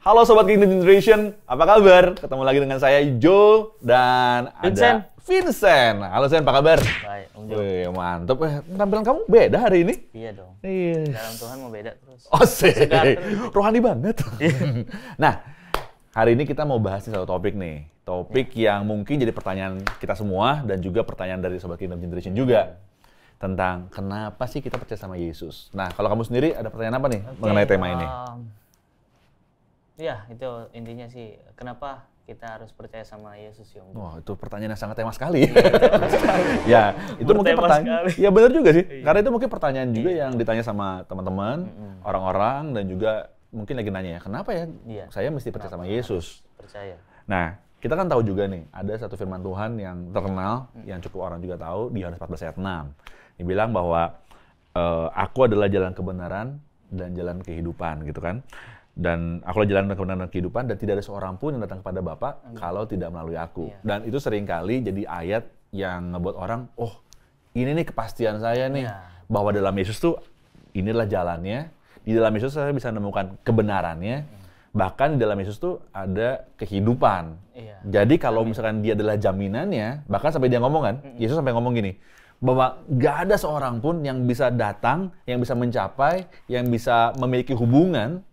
Halo Sobat Kingdom Generation, apa kabar? Ketemu lagi dengan saya Joe dan Vincent. ada Vincent. Halo Sen, apa kabar? Baik, Om Jo. Wih, mantep. Penampilan kamu beda hari ini. Iya dong. Iya. Dalam Tuhan mau beda terus. Oh sih, Segar terus. rohani banget. Nah, hari ini kita mau bahas satu topik nih. Topik yang mungkin jadi pertanyaan kita semua dan juga pertanyaan dari Sobat Kingdom Generation juga. Tentang kenapa sih kita percaya sama Yesus. Nah, kalau kamu sendiri ada pertanyaan apa nih mengenai tema ini? Ya, itu intinya sih. Kenapa kita harus percaya sama Yesus ya, Om Jo? Wah, itu pertanyaan yang sangat tema sekali. Ya, itu mungkin Bertema pertanyaan. sekali. Ya benar juga sih. Iya. Karena itu mungkin pertanyaan juga yang ditanya sama teman-teman, orang-orang dan juga mungkin lagi nanya ya, kenapa ya Iya. saya mesti percaya sama Yesus? Percaya. Nah, kita kan tahu juga nih, ada satu firman Tuhan yang terkenal, yang cukup orang juga tahu di Yohanes 14 ayat 6. Dibilang bahwa aku adalah jalan kebenaran dan jalan kehidupan gitu kan. Dan aku adalah jalan kebenaran dan kehidupan dan tidak ada seorang pun yang datang kepada Bapa kalau tidak melalui aku. Iya. Dan itu seringkali jadi ayat yang ngebuat orang, oh ini nih kepastian saya nih. Iya. Bahwa dalam Yesus tuh inilah jalannya. Di dalam Yesus saya bisa menemukan kebenarannya. Bahkan di dalam Yesus tuh ada kehidupan. Iya. Jadi kalau misalkan dia adalah jaminannya, bahkan sampai dia ngomong kan, Yesus sampai ngomong gini, bahwa gak ada seorang pun yang bisa datang, yang bisa mencapai, yang bisa memiliki hubungan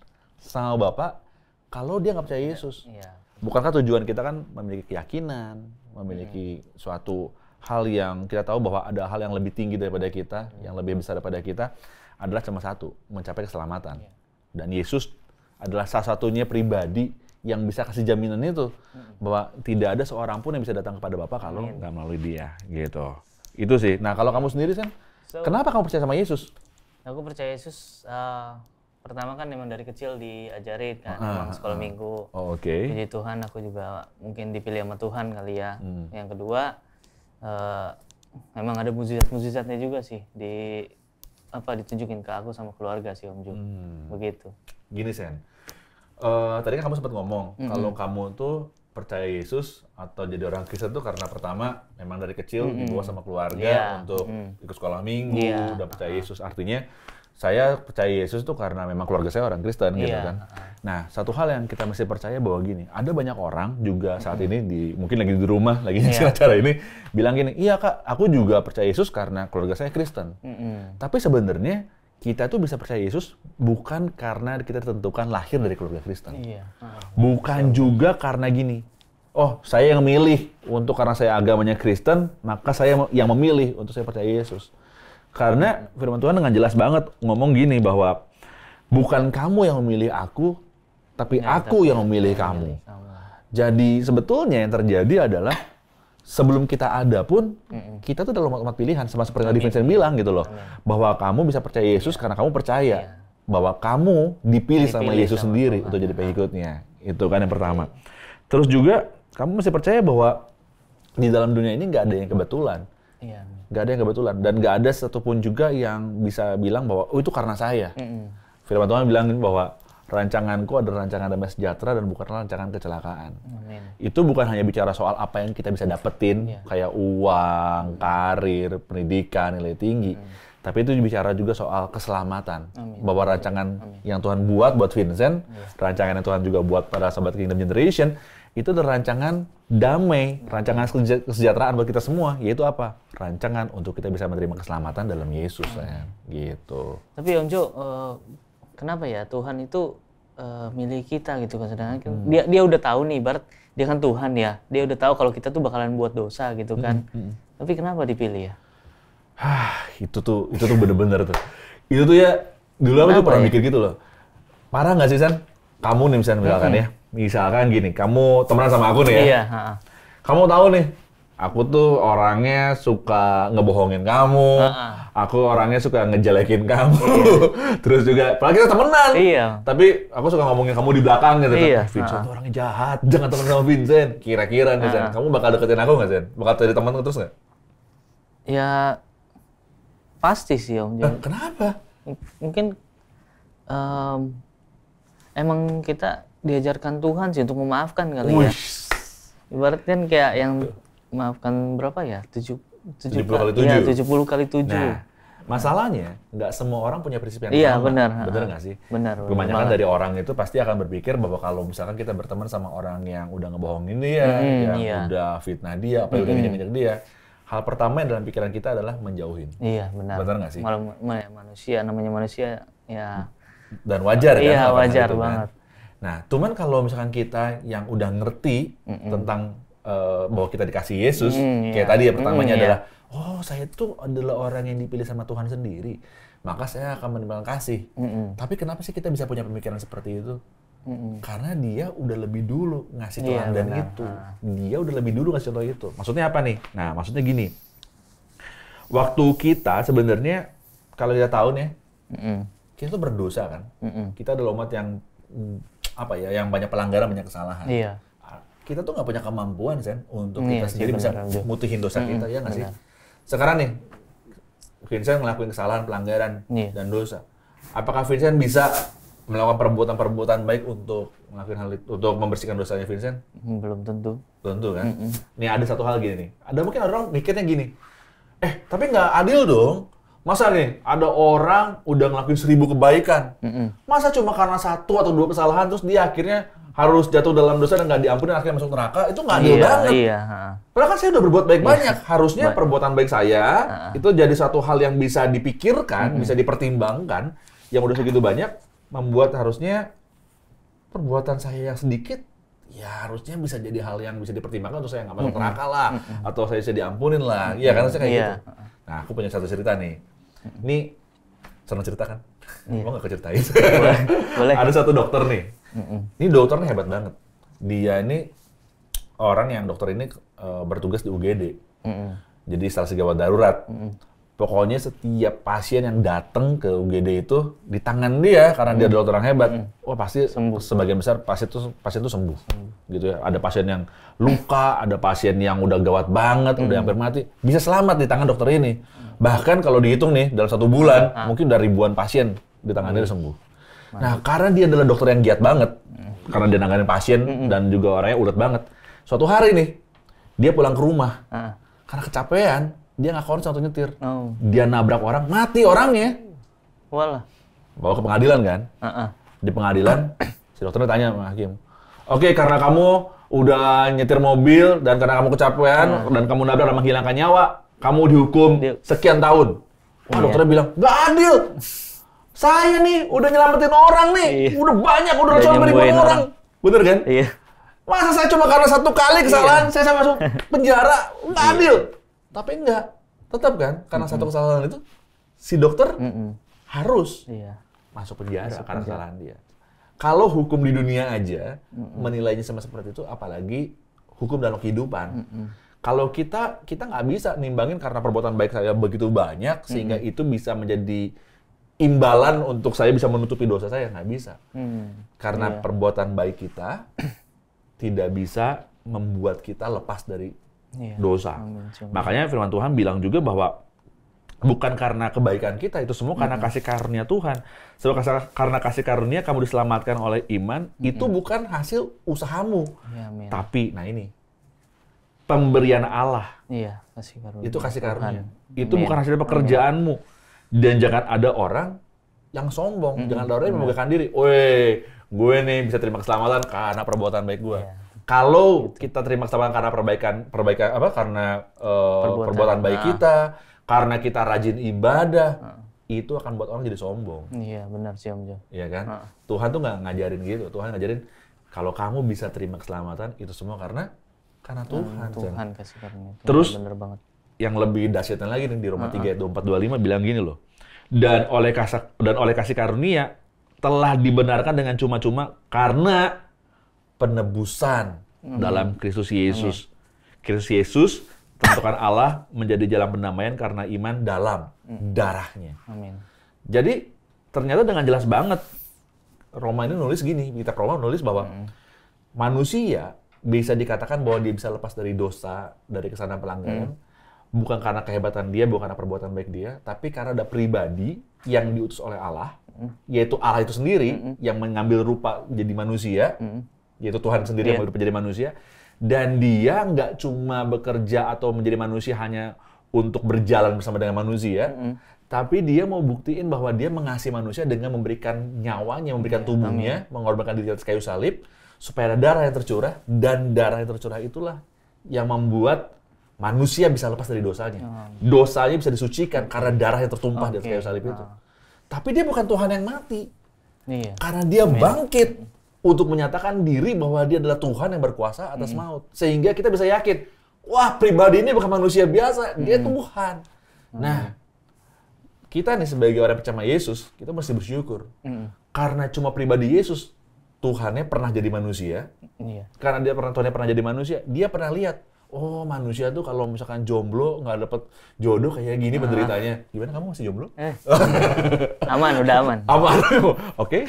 sama Bapa kalau dia nggak percaya Yesus. Iya. Bukankah tujuan kita kan memiliki keyakinan, memiliki suatu hal yang kita tahu bahwa ada hal yang lebih tinggi daripada kita, yang lebih besar daripada kita, adalah cuma satu, mencapai keselamatan. Dan Yesus adalah salah satunya pribadi yang bisa kasih jaminan itu, bahwa tidak ada seorang pun yang bisa datang kepada Bapa kalau nggak melalui dia, gitu. Itu sih. Nah, kalau kamu sendiri, Sen, kenapa kamu percaya sama Yesus? Aku percaya Yesus, pertama kan memang dari kecil diajarin kan, memang sekolah minggu. Oh, oke. Puji Tuhan, aku juga mungkin dipilih sama Tuhan kali ya. Yang kedua, memang ada mukjizat-mukjizatnya juga sih ditunjukin ke aku sama keluarga sih, Om Jo. Begitu. Gini, Sen. Tadi kan kamu sempat ngomong kalau kamu tuh percaya Yesus atau jadi orang Kristen tuh karena pertama memang dari kecil dibawa sama keluarga untuk ikut sekolah minggu, udah percaya Yesus. Artinya saya percaya Yesus tuh karena memang keluarga saya orang Kristen gitu kan. Nah, satu hal yang kita mesti percaya bahwa gini, ada banyak orang juga saat ini mungkin lagi di rumah, lagi ngisi acara ini, bilang gini, iya Kak, aku juga percaya Yesus karena keluarga saya Kristen. Tapi sebenarnya kita tuh bisa percaya Yesus bukan karena kita ditentukan lahir dari keluarga Kristen. Iya. Bukan juga karena gini, oh saya yang milih untuk karena saya agamanya Kristen, maka saya yang memilih untuk saya percaya Yesus. Karena firman Tuhan dengan jelas banget ngomong gini bahwa bukan kamu yang memilih aku, tapi aku yang memilih kamu. Jadi sebetulnya yang terjadi adalah sebelum kita ada pun, kita tuh dalam umat pilihan, sama seperti tadi Vincent bilang gitu loh. Bahwa kamu bisa percaya Yesus karena kamu percaya. Bahwa kamu dipilih sama Yesus sendiri untuk jadi pengikutnya. Itu kan yang pertama. Terus juga, kamu mesti percaya bahwa di dalam dunia ini nggak ada yang kebetulan. Iya. Nggak ada yang kebetulan. Dan nggak ada satupun juga yang bisa bilang bahwa, oh itu karena saya. Firman Tuhan bilang bahwa rancanganku adalah rancangan damai sejahtera dan bukan rancangan kecelakaan. Amin. Itu bukan hanya bicara soal apa yang kita bisa dapetin, kayak uang, karir, pendidikan, nilai tinggi. Tapi itu bicara juga soal keselamatan. Bahwa rancangan yang Tuhan buat Vincent, rancangan yang Tuhan juga buat pada Sobat Kingdom Generation, itu adalah rancangan damai, rancangan kesejahteraan buat kita semua. Yaitu apa? Rancangan untuk kita bisa menerima keselamatan dalam Yesus. Gitu. Tapi Om Jo, kenapa ya Tuhan itu milih kita gitu kan, sedangkan kan dia udah tahu nih, ibarat dia kan Tuhan ya, dia udah tahu kalau kita tuh bakalan buat dosa gitu kan. Tapi kenapa dipilih ya? Itu tuh bener-bener tuh. Itu tuh ya, dulu aku tuh pernah mikir gitu loh. Parah nggak sih, San? Kamu nih misalkan ya, misalkan gini, kamu temenan sama aku nih ya. Iya. Kamu tahu nih, aku tuh orangnya suka ngebohongin kamu. Aku orangnya suka ngejelekin kamu. Terus juga, apalagi kita temenan. Iya. Tapi aku suka ngomongin kamu di belakang gitu kan. Iya. Vincent tuh orangnya jahat, jangan temen sama Vincent. Kira-kira nih, Sen, kamu bakal deketin aku nggak, Sen? Bakal jadi teman terus nggak? Ya pasti sih Om Jo. Kenapa? Mungkin emang kita diajarkan Tuhan sih untuk memaafkan kali ya. Ibaratnya kan kayak yang maafkan berapa ya? 70 kali 7. Iya, 70 kali 7. Nah, Masalahnya, nggak semua orang punya prinsip yang Iya, sama. benar. Benar nggak sih? Benar. Kebanyakan dari orang itu pasti akan berpikir bahwa kalau misalkan kita berteman sama orang yang udah ngebohongin dia, yang udah fitnah dia, apa udah nginjek dia, hal pertama yang dalam pikiran kita adalah menjauhin. Iya, benar. Benar nggak sih? Namanya manusia, ya. Dan wajar kan? Iya, wajar itu, banget. Kan? Nah, cuman kalau misalkan kita yang udah ngerti tentang bahwa kita dikasih Yesus, kayak tadi ya pertamanya adalah, oh saya tuh adalah orang yang dipilih sama Tuhan sendiri, maka saya akan menimbulkan kasih. Tapi kenapa sih kita bisa punya pemikiran seperti itu? Karena dia udah lebih dulu ngasih teladan itu. Dia udah lebih dulu ngasih contoh itu. Maksudnya apa nih? Nah, maksudnya gini. Waktu kita sebenarnya, kalau kita tahu nih, kita tuh berdosa kan. Kita adalah umat yang yang banyak pelanggaran, banyak kesalahan. Iya. Kita tuh nggak punya kemampuan, Sen, untuk kita sendiri bisa mutihin dosa kita, ya nggak sih? Benar. Sekarang nih, Vincent ngelakuin kesalahan, pelanggaran, dan dosa. Apakah Vincent bisa melakukan perbuatan-perbuatan baik untuk melakukan hal itu, untuk membersihkan dosanya Vincent? Belum tentu. Tentu kan? Nih ada satu hal gini nih. Ada mungkin orang mikirnya gini, tapi nggak adil dong. Masa nih, ada orang udah ngelakuin 1000 kebaikan. Masa cuma karena 1 atau 2 kesalahan, terus dia akhirnya harus jatuh dalam dosa dan nggak diampuni, akhirnya masuk neraka? Itu nggak adil banget. Iya. Padahal kan saya udah berbuat baik banyak. Harusnya perbuatan baik saya itu jadi satu hal yang bisa dipikirkan, bisa dipertimbangkan. Yang udah segitu banyak, membuat harusnya perbuatan saya yang sedikit, ya harusnya bisa jadi hal yang bisa dipertimbangkan untuk saya nggak masuk neraka lah. Atau saya bisa diampunin lah. Iya, karena saya kayak gitu. Nah, aku punya satu cerita nih. Ini senang cerita kan? Mau nggak keceritain? Boleh. Ada satu dokter nih. Ini dokternya hebat banget. Dia ini orang yang dokter ini bertugas di UGD. Jadi instalasi gawat darurat. Pokoknya setiap pasien yang datang ke UGD itu di tangan dia karena dia adalah dokter yang hebat. Wah, pasti sembuh. Sebagian besar pasien itu sembuh. Gitu ya. Ada pasien yang luka, ada pasien yang udah gawat banget, udah hampir mati, bisa selamat di tangan dokter ini. Bahkan kalau dihitung nih dalam 1 bulan mungkin udah ribuan pasien di tangan dia sembuh. Nah, karena dia adalah dokter yang giat banget, karena dia nanganin pasien dan juga orangnya ulet banget. Suatu hari nih, dia pulang ke rumah. Karena kecapean, dia nggak konsen untuk nyetir. Dia nabrak orang, mati orangnya. Walah. Bawa ke pengadilan kan? Di pengadilan, si dokternya tanya sama hakim, oke, karena kamu udah nyetir mobil dan karena kamu kecapean dan kamu nabrak dan menghilangkan nyawa, kamu dihukum sekian tahun. Wah, dokternya bilang, nggak adil. Saya nih udah nyelamatin orang nih, udah banyak, udah ratusan ribuan orang. Bener kan? Iya. Masa saya cuma karena 1 kali kesalahan, saya masuk penjara? Nggak adil. Tapi enggak, tetap kan? Karena 1 kesalahan itu, si dokter harus masuk penjara karena kesalahan dia. Kalau hukum di dunia aja menilainya sama seperti itu, apalagi hukum dalam kehidupan. Kalau kita nggak bisa nimbangin karena perbuatan baik saya begitu banyak, sehingga itu bisa menjadi imbalan untuk saya bisa menutupi dosa saya, nggak bisa. Karena perbuatan baik kita tidak bisa membuat kita lepas dari dosa. Makanya firman Tuhan bilang juga bahwa bukan karena kebaikan kita, itu semua karena kasih karunia Tuhan. Sebab karena kasih karunia kamu diselamatkan oleh iman, itu bukan hasil usahamu. Tapi, nah ini, pemberian Allah. Iya, kasih karunia. Itu kasih karunia. Itu bukan hasil pekerjaanmu. Dan jangan ada orang yang sombong, jangan ada orang yang membanggakan diri. Weh, gue nih bisa terima keselamatan karena perbuatan baik gue. Kalau kita terima keselamatan karena perbaikan apa? Karena perbuatan baik kita, karena kita rajin ibadah, itu akan buat orang jadi sombong. Iya, benar sih Om Jo. Iya kan? Tuhan tuh nggak ngajarin gitu. Tuhan ngajarin kalau kamu bisa terima keselamatan itu semua karena Tuhan. Tuhan kasih karunia. Terus benar banget. Yang lebih dahsyatnya lagi nih di Roma 3 ayat 24-25 bilang gini loh. Dan oleh kasih karunia telah dibenarkan dengan cuma-cuma karena penebusan dalam Kristus Yesus. Kristus Yesus tentukan Allah menjadi jalan pendamaian karena iman dalam darahnya. Amin. Jadi ternyata dengan jelas banget Roma ini nulis gini, kitab Roma nulis bahwa manusia bisa dikatakan bahwa dia bisa lepas dari dosa, dari kesalahan pelanggaran, bukan karena kehebatan dia, bukan karena perbuatan baik dia, tapi karena ada pribadi yang diutus oleh Allah, yaitu Allah itu sendiri yang mengambil rupa menjadi manusia, yaitu Tuhan sendiri yang menjadi manusia, dan dia nggak cuma bekerja atau menjadi manusia hanya untuk berjalan bersama dengan manusia, Tapi dia mau buktiin bahwa dia mengasihi manusia dengan memberikan nyawanya, memberikan tubuhnya, mengorbankan diri di atas kayu salib, supaya ada darah yang tercurah, dan darah yang tercurah itulah yang membuat manusia bisa lepas dari dosanya. Dosanya bisa disucikan karena darah yang tertumpah di atas kayu salib itu. Tapi dia bukan Tuhan yang mati. Karena dia bangkit untuk menyatakan diri bahwa dia adalah Tuhan yang berkuasa atas maut. Sehingga kita bisa yakin, wah, pribadi ini bukan manusia biasa, dia Tuhan. Nah, kita nih sebagai orang percaya Yesus, kita mesti bersyukur. Karena cuma pribadi Yesus, Tuhannya pernah jadi manusia. Karena dia Tuhannya pernah jadi manusia, dia pernah lihat, oh, manusia tuh kalau misalkan jomblo, nggak dapet jodoh kayak gini penderitanya. Gimana, kamu masih jomblo? Aman, udah aman. Aman, oke.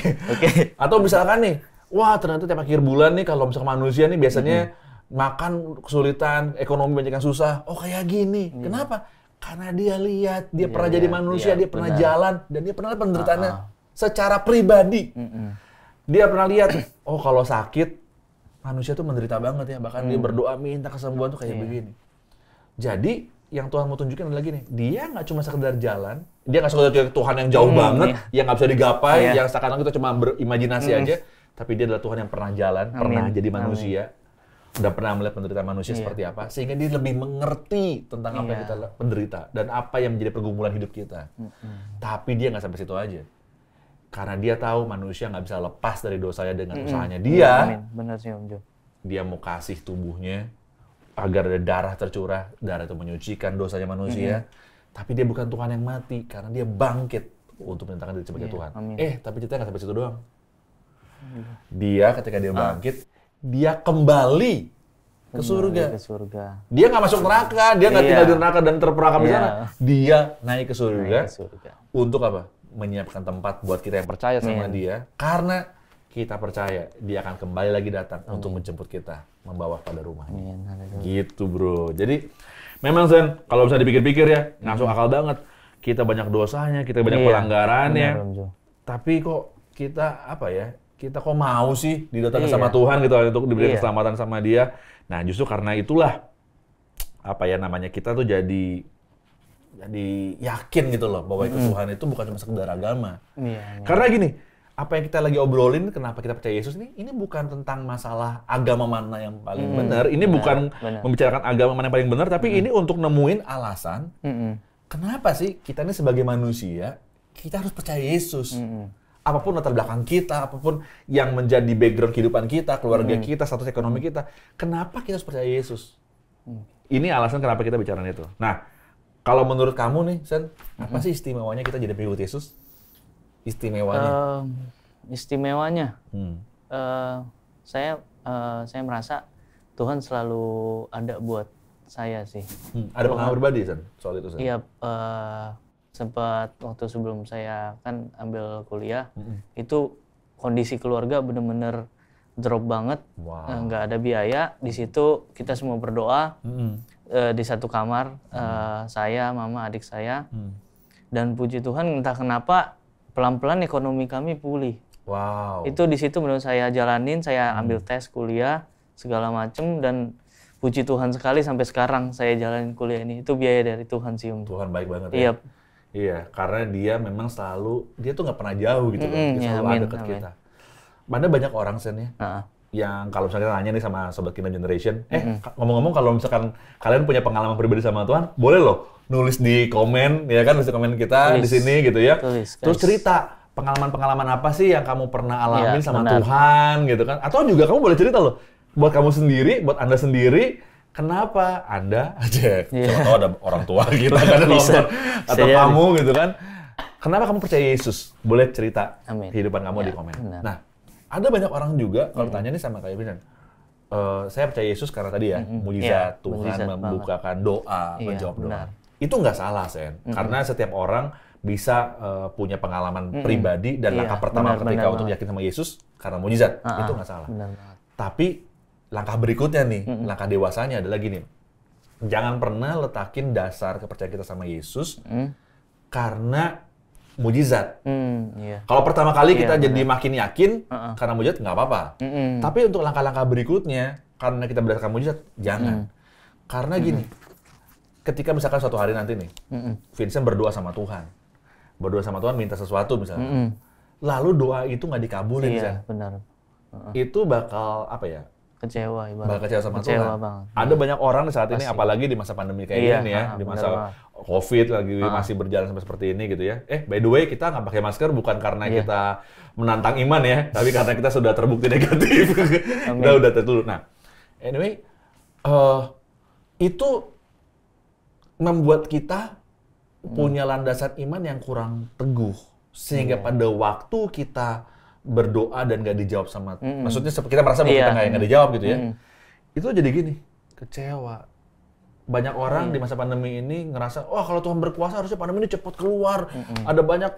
Atau misalkan nih, wah, ternyata tiap akhir bulan nih, kalau misalkan manusia nih biasanya makan kesulitan, ekonomi banyak yang susah. Oh, kayak gini. Kenapa? Karena dia lihat, dia pernah jadi manusia, dia pernah jalan, dan dia pernah lihat penderitaannya secara pribadi. Dia pernah lihat, oh, kalau sakit, manusia tuh menderita banget ya. Bahkan dia berdoa minta kesembuhan tuh kayak begini. Jadi, yang Tuhan mau tunjukin adalah gini, dia nggak cuma sekedar jalan, dia nggak sekedar Tuhan yang jauh banget, yang nggak bisa digapai, yang sekarang kita cuma berimajinasi aja, tapi dia adalah Tuhan yang pernah jalan, pernah jadi manusia, udah pernah melihat penderitaan manusia seperti apa, sehingga dia lebih mengerti tentang apa yang kita penderita, dan apa yang menjadi pergumulan hidup kita. Tapi dia nggak sampai situ aja. Karena dia tahu manusia nggak bisa lepas dari dosanya dengan usahanya dia. Benar sih, Om Jo. Dia mau kasih tubuhnya agar ada darah tercurah, darah itu menyucikan dosanya manusia. Tapi dia bukan Tuhan yang mati, karena dia bangkit untuk menyatakan diri sebagai Tuhan. Tapi ceritanya nggak sampai situ doang. Dia ketika dia bangkit, dia kembali ke surga. Dia nggak masuk neraka, dia nggak tinggal di neraka dan terperangkap di sana. Dia naik ke surga. Untuk apa? Menyiapkan tempat buat kita yang percaya sama dia, karena kita percaya dia akan kembali lagi datang untuk menjemput kita, membawa pada rumahnya. Gitu, bro. Jadi memang Zen, kalau bisa dipikir-pikir ya, masuk akal banget. Kita banyak dosanya, kita banyak pelanggarannya, tapi kok kita apa ya? Kita kok mau sih didatangkan sama Tuhan gitu untuk diberi keselamatan sama Dia. Nah, justru karena itulah apa ya namanya, kita tuh jadi yakin gitu loh bahwa itu Tuhan itu bukan cuma sekedar agama. Karena gini, apa yang kita lagi obrolin, kenapa kita percaya Yesus ini bukan tentang masalah agama mana yang paling benar. Ini bukan membicarakan agama mana yang paling benar, tapi ini untuk nemuin alasan kenapa sih kita ini sebagai manusia kita harus percaya Yesus. Apapun latar belakang kita, apapun yang menjadi background kehidupan kita, keluarga kita, status ekonomi kita, kenapa kita harus percaya Yesus? Ini alasan kenapa kita bicara itu. Nah, kalau menurut kamu nih, Sen, apa sih istimewanya kita jadi pengikut Yesus? Istimewanya? Istimewanya? Saya merasa Tuhan selalu ada buat saya sih. Ada pengalaman pribadi, Sen, soal itu, Sen? Iya, sempat waktu sebelum saya kan ambil kuliah, itu kondisi keluarga benar-benar drop banget, nggak ada biaya. Di situ kita semua berdoa. Di satu kamar, saya, mama, adik saya, dan puji Tuhan entah kenapa pelan-pelan ekonomi kami pulih. Itu di situ menurut saya jalanin, saya ambil tes kuliah segala macem, dan puji Tuhan sekali sampai sekarang saya jalanin kuliah ini. Itu biaya dari Tuhan sih, Om. Tuhan baik banget ya. Iya, karena dia memang selalu, dia tuh nggak pernah jauh gitu loh, dia selalu ada dekat kita. Mana banyak orang, Sen, ya, yang kalau misalnya kita nanya nih sama Sobat Kingdom Generation, ngomong-ngomong kalau misalkan kalian punya pengalaman pribadi sama Tuhan, boleh loh nulis di komen, ya kan, nulis di komen kita di sini gitu ya. Terus cerita pengalaman-pengalaman apa sih yang kamu pernah alamin sama Tuhan gitu kan. Atau juga kamu boleh cerita loh, buat kamu sendiri, buat Anda sendiri, kenapa Anda aja, atau ada orang tua kita kan nonton, atau kamu gitu kan, kenapa kamu percaya Yesus? Boleh cerita kehidupan kamu di komen. Nah, ada banyak orang juga kalau tanya nih sama kayak Vincent, saya percaya Yesus karena tadi ya, mujizat Tuhan membukakan doa, menjawab doa. Itu nggak salah, Sen. Karena setiap orang bisa punya pengalaman pribadi dan langkah pertama ketika untuk yakin sama Yesus karena mujizat. Itu nggak salah. Tapi langkah berikutnya nih, langkah dewasanya adalah gini. Jangan pernah letakin dasar kepercayaan kita sama Yesus karena mujizat. Kalau pertama kali kita jadi makin yakin karena mujizat, nggak apa-apa. Tapi untuk langkah-langkah berikutnya, karena kita berdasarkan mujizat, jangan. Karena gini, ketika misalkan suatu hari nanti nih, Vincent berdoa sama Tuhan, berdoa sama Tuhan minta sesuatu misalnya. Lalu doa itu nggak dikabulin, Iya, benar. itu bakal apa ya? Kecewa ibarat. Bakal kecewa sama Kecewa Tuhan. banget. Ada banyak orang saat ini, apalagi di masa pandemi kayak gini ya, di benar masa banget. COVID lagi masih berjalan sampai seperti ini gitu ya. By the way, kita nggak pakai masker bukan karena kita menantang iman ya, tapi karena kita sudah terbukti negatif. Kita udah tertutup. Nah, anyway, itu membuat kita punya landasan iman yang kurang teguh. Sehingga pada waktu kita berdoa dan nggak dijawab sama, maksudnya kita merasa bahwa kita nggak dijawab gitu ya. Itu jadi gini, kecewa. Banyak orang di masa pandemi ini ngerasa, wah kalau Tuhan berkuasa harusnya pandemi ini cepat keluar. Ada banyak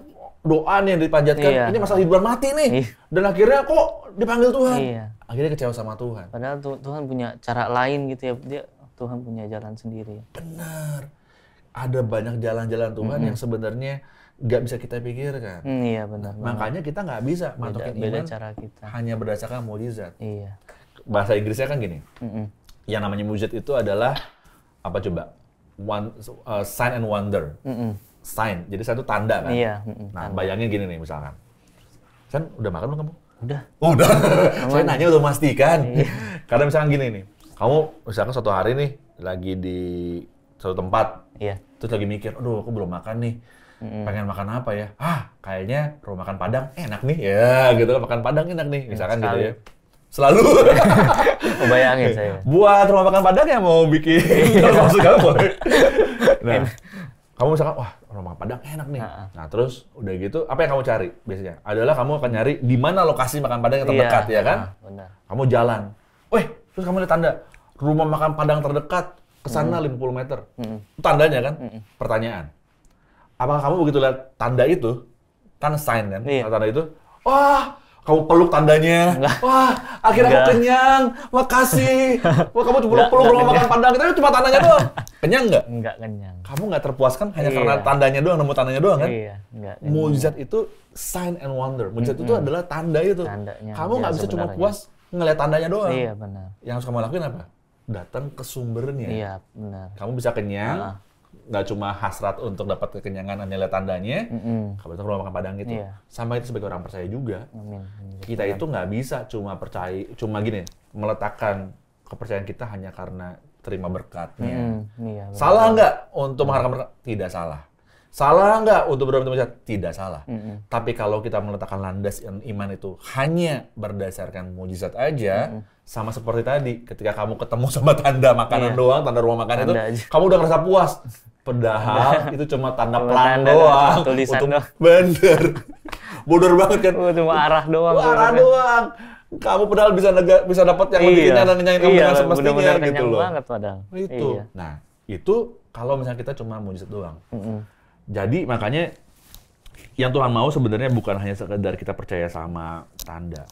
doa nih yang dipanjatkan, ini masalah hidup dan mati nih. Dan akhirnya kok dipanggil Tuhan. Akhirnya kecewa sama Tuhan. Padahal Tuhan punya cara lain gitu ya. Tuhan punya jalan sendiri. Benar. Ada banyak jalan-jalan Tuhan yang sebenarnya nggak bisa kita pikirkan. Iya benar. Makanya kita nggak bisa matokin iman cara kita. hanya berdasarkan mukjizat. Iya. Bahasa Inggrisnya kan gini. Yang namanya mukjizat itu adalah apa coba? Sign and wonder. Sign. Jadi satu tanda kan. Iya. Nah, bayangin gini nih misalkan. San, udah makan belum kamu? Udah. Oh, udah. Saya nanya untuk memastikan. Karena misalkan gini nih. Kamu misalkan suatu hari nih lagi di suatu tempat. Iya. Terus lagi mikir, aduh aku belum makan nih. Pengen makan apa ya? Kayaknya rumah makan Padang enak nih. Ya, gitu lah, makan Padang enak nih. Misalkan gitu ya. Selalu. Bayangin saya. Buat rumah makan Padang yang mau bikin kalau maksud kamu boleh. Nah, kamu misalkan, wah rumah makan Padang enak nih. Nah, terus udah gitu, apa yang kamu cari biasanya? Adalah kamu akan nyari di mana lokasi makan Padang yang terdekat, ya kan? Benar. Kamu jalan. Terus kamu lihat tanda, rumah makan Padang terdekat ke sana 50 meter. Tandanya kan? Pertanyaan. Apakah kamu begitu lihat tanda itu, kan sign kan, tanda itu, wah, kamu peluk tandanya, wah, akhirnya aku kenyang, makasih, wah kamu peluk rumah makan Padang, itu cuma tandanya doang, kenyang nggak? Enggak kenyang. Kamu nggak terpuaskan hanya karena tandanya doang, nemu tandanya doang kan? Iya, enggak. Mujizat itu sign and wonder, mujizat itu adalah tanda itu. Tandanya, kamu nggak bisa cuma puas ngelihat tandanya doang. Iya, benar. Yang harus kamu lakuin apa? Datang ke sumbernya. Iya, benar. Kamu bisa kenyang, nggak cuma hasrat untuk dapat kekenyangan hanya lihat tandanya, kamu datang ke rumah makan Padang gitu. Sama itu sebagai orang percaya juga. Kita itu nggak bisa cuma gini, meletakkan kepercayaan kita hanya karena terima berkatnya. Salah nggak untuk mengharapkan berkat? Tidak salah. Salah nggak untuk berdoa minta mujizat? Tidak salah. Tapi kalau kita meletakkan landas iman itu hanya berdasarkan mujizat aja, sama seperti tadi, ketika kamu ketemu sama tanda makanan doang, tanda rumah makan itu, kamu udah ngerasa puas. Padahal itu cuma tanda pelang doang. Tulisan doang. Bener. Bodor banget kan. Cuma arah doang. Arah doang. Kamu padahal bisa dapat yang lebih kenyang dan ngenyangin kamu dengan semestinya gitu loh. Banget padahal. Itu. Nah, itu kalau misalnya kita cuma mujizat doang. Jadi makanya yang Tuhan mau sebenarnya bukan hanya sekedar kita percaya sama tanda.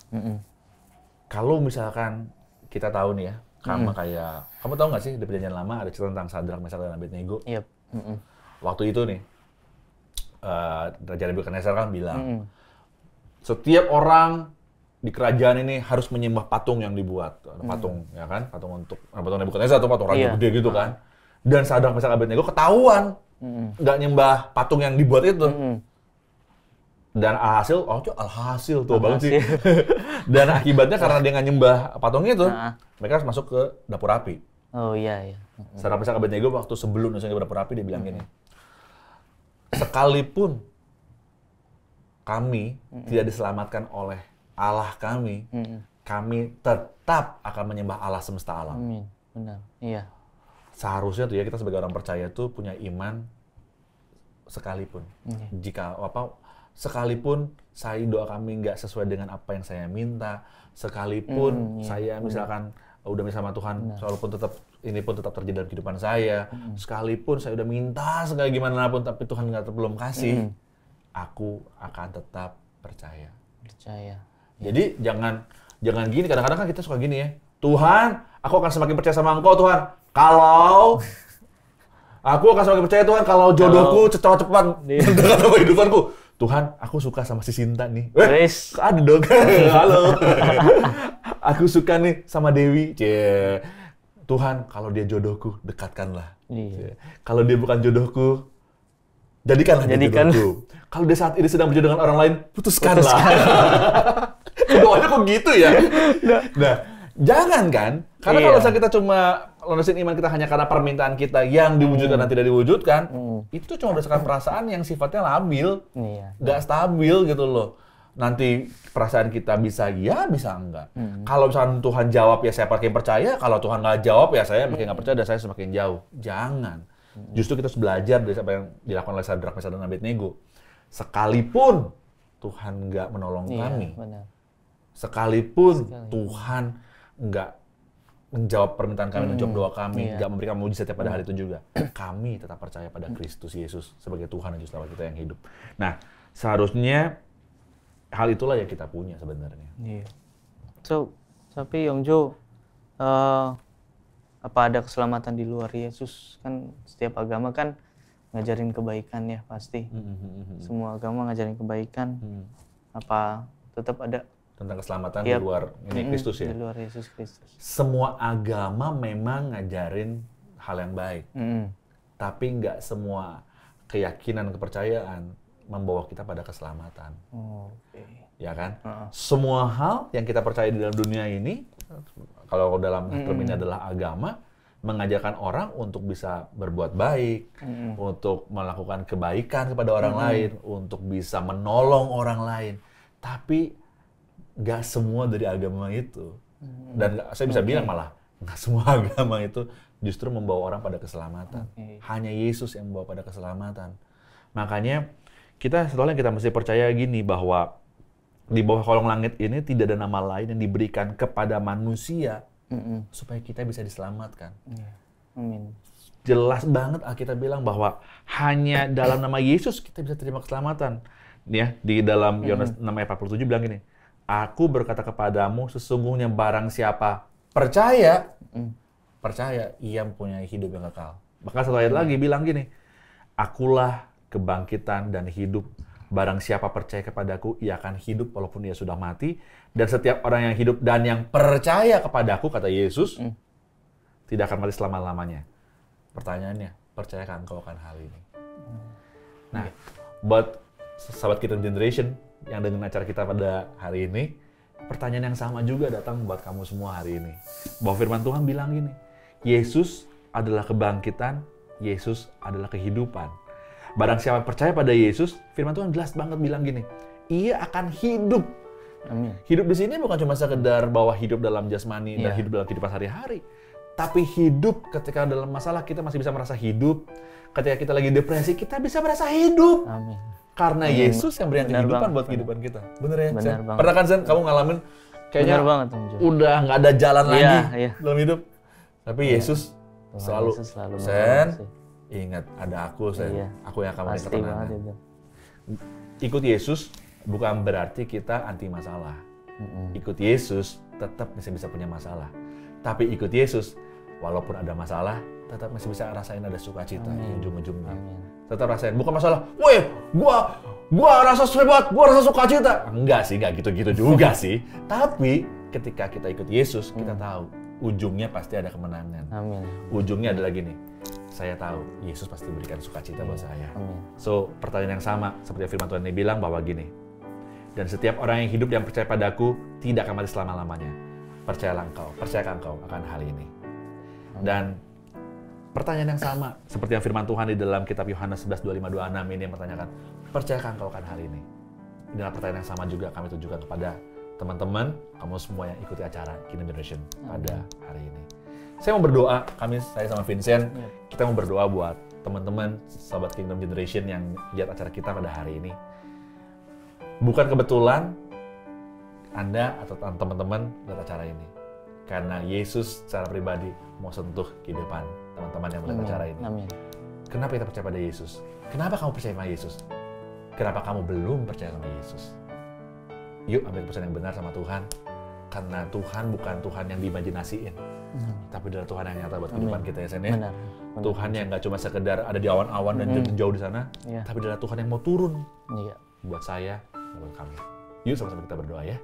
Kalau misalkan kita tahu nih ya, kamu tahu nggak sih di Perjanjian Lama ada cerita tentang Sadrak, Mesak dan Abednego. Waktu itu nih, Raja Nebukadnezar kan bilang, setiap orang di kerajaan ini harus menyembah patung yang dibuat, patung ya kan, patung Nebukadnezar atau patung raja gede gitu kan. Dan Sadrak, Mesak, Abednego ketahuan nggak nyembah patung yang dibuat itu. Dan alhasil tuh banget sih. Dan akibatnya karena dia nggak nyembah patung itu, mereka harus masuk ke dapur api. Oh iya. Sadrak, Mesak, Abednego waktu sebelum masuk ke dapur api dia bilang gini, sekalipun kami tidak diselamatkan oleh Allah kami, kami tetap akan menyembah Allah semesta alam. Amin. Benar. Iya. Seharusnya tuh ya kita sebagai orang percaya tuh punya iman sekalipun. Sekalipun doa kami nggak sesuai dengan apa yang saya minta, sekalipun saya misalkan udah minta sama Tuhan, walaupun ini pun tetap terjadi dalam kehidupan saya, sekalipun saya udah minta segala gimana pun, tapi Tuhan belum kasih, aku akan tetap percaya. Jadi jangan gini, kadang-kadang kan kita suka gini ya, Tuhan, aku akan semakin percaya sama Engkau Tuhan, kalau aku akan semakin percaya Tuhan kalau jodohku cepat-cepat dengan kehidupanku. Tuhan, aku suka sama si Sinta nih. Ada dong. Halo. Aku suka nih sama Dewi. Tuhan, kalau dia jodohku, dekatkanlah. Kalau dia bukan jodohku, jadikanlah dia jodohku. Kalau dia saat ini sedang berjodoh dengan orang lain, putuskanlah. Doanya kok gitu ya? Nah, jangan kan? Karena kalau misalnya kita cuma landasin iman kita hanya karena permintaan kita yang diwujudkan dan tidak diwujudkan, itu cuma berdasarkan perasaan yang sifatnya labil, nggak stabil gitu loh. Nanti perasaan kita bisa ya, bisa enggak. Kalau misalkan Tuhan jawab ya saya makin percaya, kalau Tuhan nggak jawab ya saya makin nggak percaya dan saya semakin jauh. Jangan. Justru kita harus belajar dari apa yang dilakukan oleh Sadrak, Mesak, dan Abednego. Sekalipun Tuhan nggak menolong kami, sekalipun Tuhan nggak menjawab permintaan kami, menjawab doa kami, nggak memberikan mujizat pada hari itu juga, kami tetap percaya pada Kristus Yesus sebagai Tuhan dan Juru Selamat kita yang hidup. Nah, seharusnya hal itulah yang kita punya sebenarnya. So, tapi Yongjo, apa ada keselamatan di luar Yesus? Kan setiap agama kan ngajarin kebaikan ya pasti. Semua agama ngajarin kebaikan. Apa tetap ada tentang keselamatan di luar ini Kristus ya? Di luar Yesus Kristus. Semua agama memang ngajarin hal yang baik. Tapi nggak semua keyakinan, kepercayaan membawa kita pada keselamatan. Ya kan? Semua hal yang kita percaya di dalam dunia ini, kalau dalam term ini adalah agama, mengajarkan orang untuk bisa berbuat baik, untuk melakukan kebaikan kepada orang lain, untuk bisa menolong orang lain. Tapi nggak semua dari agama itu. Dan saya bisa bilang malah, nggak semua agama itu justru membawa orang pada keselamatan. Hanya Yesus yang membawa pada keselamatan. Makanya, kita sebetulnya kita mesti percaya gini, bahwa di bawah kolong langit ini tidak ada nama lain yang diberikan kepada manusia supaya kita bisa diselamatkan. Amin. Jelas banget Alkitab bilang bahwa hanya dalam nama Yesus kita bisa terima keselamatan. Ya, di dalam Yohanes 6 ayat 47 bilang gini, Aku berkata kepadamu, sesungguhnya barang siapa percaya, ia mempunyai hidup yang kekal. Bahkan satu ayat lagi bilang gini, Akulah kebangkitan dan hidup. Barang siapa percaya kepadaku, ia akan hidup walaupun ia sudah mati. Dan setiap orang yang hidup dan yang percaya kepadaku, kata Yesus, tidak akan mati selama-lamanya. Pertanyaannya, percayakah engkau akan hal ini? Nah, buat sahabat Kingdom Generation yang dengan acara kita pada hari ini, pertanyaan yang sama juga datang buat kamu semua hari ini. Bahwa firman Tuhan bilang gini, Yesus adalah kebangkitan, Yesus adalah kehidupan. Barang siapa percaya pada Yesus, firman Tuhan jelas banget bilang gini, ia akan hidup. Amin. Hidup di sini bukan cuma sekedar bahwa hidup dalam jasmani dan hidup dalam kehidupan sehari-hari. Tapi hidup ketika dalam masalah kita masih bisa merasa hidup. Ketika kita lagi depresi, kita bisa merasa hidup. Amin. Karena Yesus yang berikan kehidupan buat kehidupan kita. Bener ya, Sen? Pernah kan, Sen, kamu ngalamin kayaknya udah nggak ada jalan lagi dalam hidup. Tapi Yesus selalu, Sen, ingat ada aku, Sen. Aku yang akan memberi ketenangan. Ikut Yesus bukan berarti kita anti masalah. Ikut Yesus tetap masih bisa punya masalah. Tapi ikut Yesus, walaupun ada masalah, tetap masih bisa rasain ada sukacita di ujung-ujungnya. Tetap rasain, bukan masalah, weh, gua rasa hebat, gua rasa sukacita. Enggak sih, enggak gitu-gitu juga sih. Tapi ketika kita ikut Yesus, kita tahu ujungnya pasti ada kemenangan. Amin. Ujungnya adalah gini, saya tahu Yesus pasti berikan sukacita buat saya. So, pertanyaan yang sama seperti firman Tuhan ini bilang bahwa gini, dan setiap orang yang hidup yang percaya padaku tidak akan mati selama-lamanya. Percayakah engkau akan hal ini? Dan pertanyaan yang sama seperti yang firman Tuhan di dalam kitab Yohanes 11:25-26 ini yang pertanyakan, percayakah engkau akan hal ini? Inilah pertanyaan yang sama juga kami tujukan kepada teman-teman, kamu semua yang ikuti acara Kingdom Generation pada hari ini. Saya mau berdoa, saya sama Vincent, kita mau berdoa buat teman-teman, sahabat Kingdom Generation yang lihat acara kita pada hari ini. Bukan kebetulan Anda atau teman-teman lihat acara ini. Karena Yesus secara pribadi mau sentuh kehidupan teman-teman yang melihat acara ini. Amin. Kenapa kita percaya pada Yesus? Kenapa kamu percaya sama Yesus? Kenapa kamu belum percaya sama Yesus? Yuk ambil keputusan yang benar sama Tuhan. Karena Tuhan bukan Tuhan yang diimajinasiin. Tapi adalah Tuhan yang nyata buat kehidupan kita ya, Sen. Benar. Tuhan yang nggak cuma sekedar ada di awan-awan dan jauh di sana. Tapi adalah Tuhan yang mau turun. Buat saya, buat kami. Yuk sama-sama kita berdoa ya.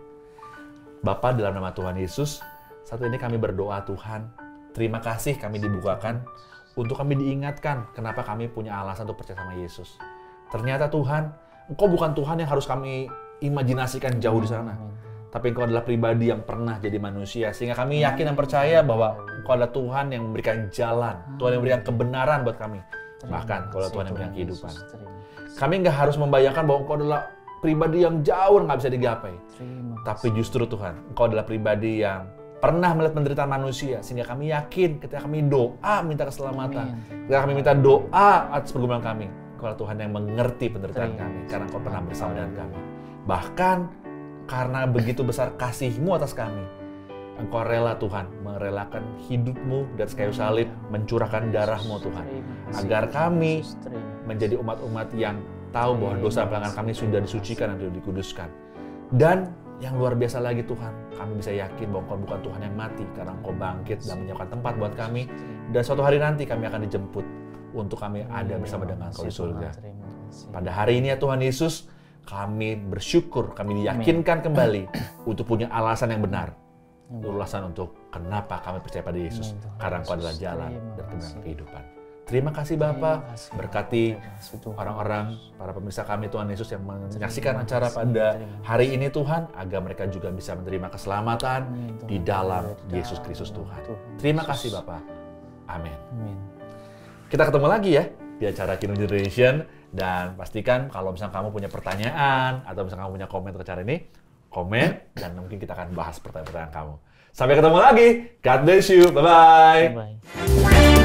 Bapa, dalam nama Tuhan Yesus, saat ini kami berdoa Tuhan, terima kasih kami dibukakan untuk kami diingatkan kenapa kami punya alasan untuk percaya sama Yesus. Ternyata Tuhan, Engkau bukan Tuhan yang harus kami imajinasikan jauh di sana. Tapi Engkau adalah pribadi yang pernah jadi manusia. Sehingga kami yakin dan percaya bahwa Engkau adalah Tuhan yang memberikan jalan. Tuhan yang memberikan kebenaran buat kami. Bahkan Engkau adalah Tuhan yang memberikan kehidupan. Kami nggak harus membayangkan bahwa Engkau adalah pribadi yang jauh nggak bisa digapai. Tapi justru Tuhan, Engkau adalah pribadi yang pernah melihat penderitaan manusia. Sehingga kami yakin ketika kami doa minta keselamatan. Ketika kami minta doa atas pergumulan kami. Engkau adalah Tuhan yang mengerti penderitaan kami. Karena Engkau pernah bersama dengan kami. Bahkan karena begitu besar kasih-Mu atas kami, Engkau rela Tuhan merelakan hidup-Mu di atas kayu salib, mencurahkan darah-Mu Tuhan, agar kami menjadi umat-umat yang tahu bahwa dosa pelanggan kami sudah disucikan dan sudah dikuduskan. Dan yang luar biasa lagi Tuhan, kami bisa yakin bahwa Engkau bukan Tuhan yang mati, karena Engkau bangkit dan menyiapkan tempat buat kami, dan suatu hari nanti kami akan dijemput untuk kami ada bersama dengan Engkau di surga. Pada hari ini ya Tuhan Yesus, kami bersyukur, kami diyakinkan kembali untuk punya alasan yang benar. Alasan untuk kenapa kami percaya pada Yesus. Karena Engkau adalah jalan dan kebenaran kehidupan. Terima kasih Bapa, berkati orang-orang, para pemirsa kami Tuhan Yesus yang menyaksikan acara pada hari ini Tuhan, agar mereka juga bisa menerima keselamatan di dalam Yesus Kristus Tuhan. Terima kasih Bapa. Amin. Kita ketemu lagi ya di acara Kingdom Generation. Dan pastikan kalau misalnya kamu punya pertanyaan atau misalnya kamu punya komen untuk acara ini, komen dan mungkin kita akan bahas pertanyaan-pertanyaan kamu. Sampai ketemu lagi. God bless you. Bye-bye.